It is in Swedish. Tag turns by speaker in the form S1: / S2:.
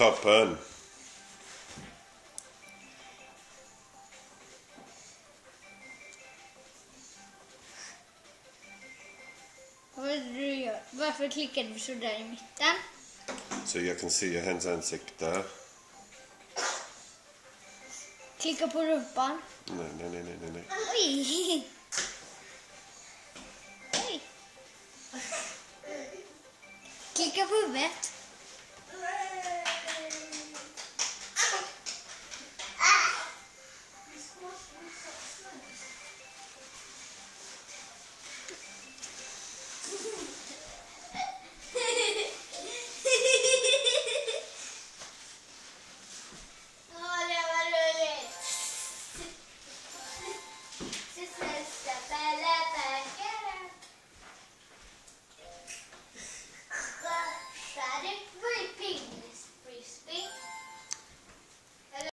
S1: toppen.
S2: Vad är det du gör? Varför klickade du så där i mitten?
S1: Så jag kan se hennes ansikte.
S2: Klicka på rumpan.
S1: Nej.
S2: Oj!